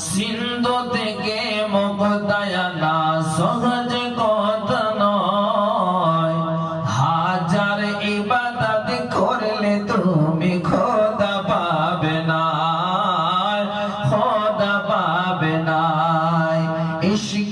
সিন্ধু থেকে মুক্তায়া না সহজ কথা নয়, হাজার ইবাদত করলে তুমি খোদা পাবে না, খোদা পাবে না। ইশক